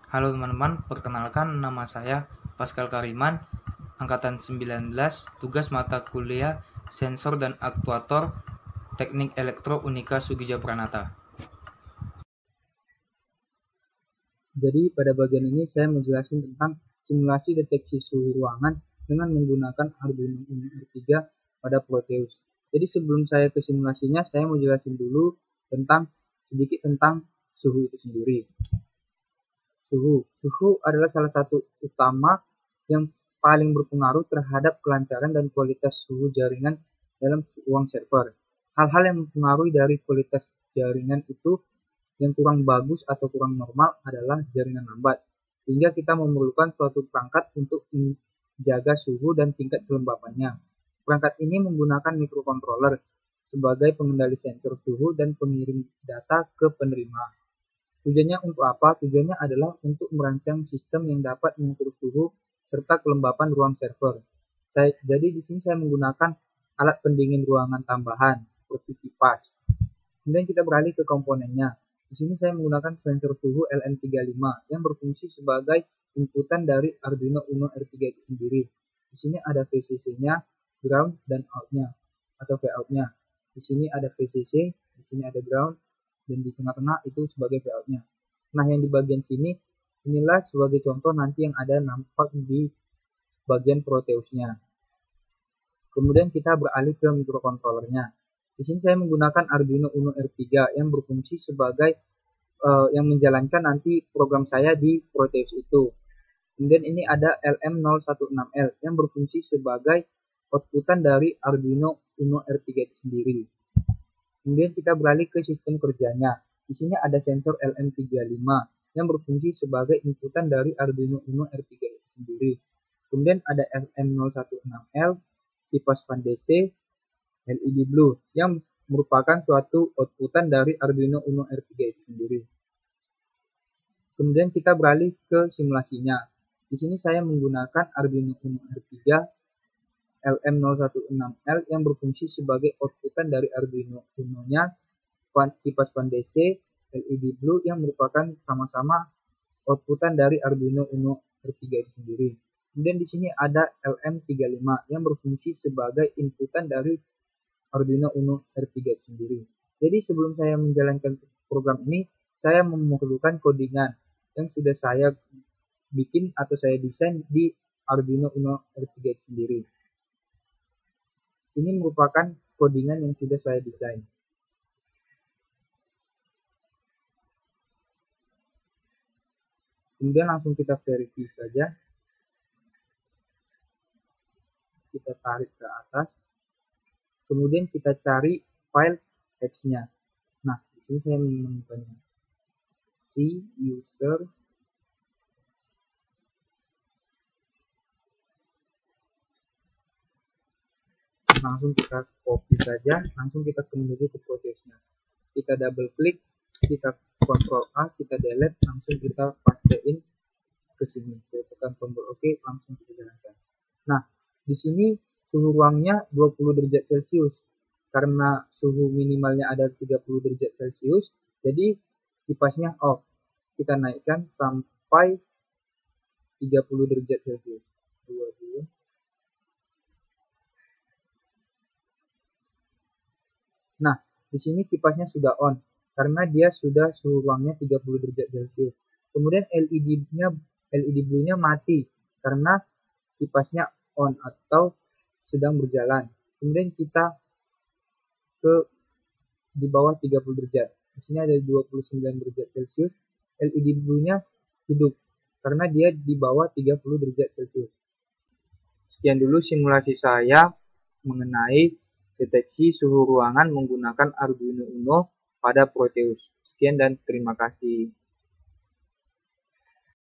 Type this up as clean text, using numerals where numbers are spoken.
Halo teman-teman, perkenalkan nama saya Pascal Kariman, Angkatan 19, tugas mata kuliah Sensor dan Aktuator Teknik Elektro Unika Sugija Pranata. Jadi pada bagian ini saya menjelaskan tentang simulasi deteksi suhu ruangan dengan menggunakan Arduino Uno R3 pada Proteus. Jadi sebelum saya ke simulasinya, saya mau jelasin dulu sedikit tentang suhu itu sendiri. Suhu adalah salah satu utama yang paling berpengaruh terhadap kelancaran dan kualitas suhu jaringan dalam ruang server. Hal-hal yang mempengaruhi dari kualitas jaringan itu yang kurang bagus atau kurang normal adalah jaringan lambat, sehingga kita memerlukan suatu perangkat untuk menjaga suhu dan tingkat kelembapannya. Perangkat ini menggunakan microcontroller sebagai pengendali sensor suhu dan pengirim data ke penerima. Tujuannya untuk apa? Tujuannya adalah untuk merancang sistem yang dapat mengukur suhu serta kelembapan ruang server. Jadi di sini saya menggunakan alat pendingin ruangan tambahan seperti kipas. Kemudian kita beralih ke komponennya. Di sini saya menggunakan sensor suhu LM35 yang berfungsi sebagai inputan dari Arduino Uno R3 itu sendiri. Di sini ada VCC-nya, ground, dan out-nya atau Vout-nya. Di sini ada VCC, di sini ada ground, dan di tengah-tengah itu sebagai Vout-nya. Nah, yang di bagian sini, inilah sebagai contoh nanti yang ada nampak di bagian Proteus-nya. Kemudian kita beralih ke microcontrollernya. Di sini saya menggunakan Arduino Uno R3 yang berfungsi sebagai yang menjalankan nanti program saya di Proteus itu. Kemudian ini ada LM016L yang berfungsi sebagai outputan dari Arduino Uno R3 itu sendiri. Kemudian kita beralih ke sistem kerjanya. Di sini ada sensor LM35 yang berfungsi sebagai inputan dari Arduino Uno R3 itu sendiri. Kemudian ada LM016L, kipas fan DC, LED Blue yang merupakan suatu outputan dari Arduino Uno R3 itu sendiri. Kemudian kita beralih ke simulasinya. Di sini saya menggunakan Arduino Uno R3 LM016L yang berfungsi sebagai outputan dari Arduino Uno-nya, kipas fan DC, LED Blue yang merupakan sama-sama outputan dari Arduino Uno R3 itu sendiri. Kemudian di sini ada LM35 yang berfungsi sebagai inputan dari Arduino Uno R3 itu sendiri. Jadi sebelum saya menjalankan program ini, saya memerlukan codingan yang sudah saya bikin atau saya desain di Arduino Uno R3 itu sendiri. Ini merupakan codingan yang sudah saya desain. Kemudian langsung kita verify saja. Kita tarik ke atas. Kemudian kita cari file apps-nya. Nah, di sini saya menemukannya. C user langsung kita copy saja, langsung kita menuju ke Proteus-nya. Kita double klik, kita Ctrl A, kita delete, langsung kita pastein ke sini. Kita tekan tombol OK, langsung kita jalankan. Nah, di sini suhu ruangnya 20 derajat Celcius. Karena suhu minimalnya ada 30 derajat Celcius, jadi kipasnya off. Kita naikkan sampai 30 derajat Celcius. 22. Nah, di sini kipasnya sudah on karena dia sudah suhu ruangnya 30 derajat Celcius. Kemudian LED Blue-nya mati karena kipasnya on atau sedang berjalan. Kemudian kita ke di bawah 30 derajat. Di sini ada 29 derajat Celcius. LED Blue-nya hidup karena dia di bawah 30 derajat Celcius. Sekian dulu simulasi saya mengenai deteksi suhu ruangan menggunakan Arduino Uno pada Proteus. Sekian dan terima kasih.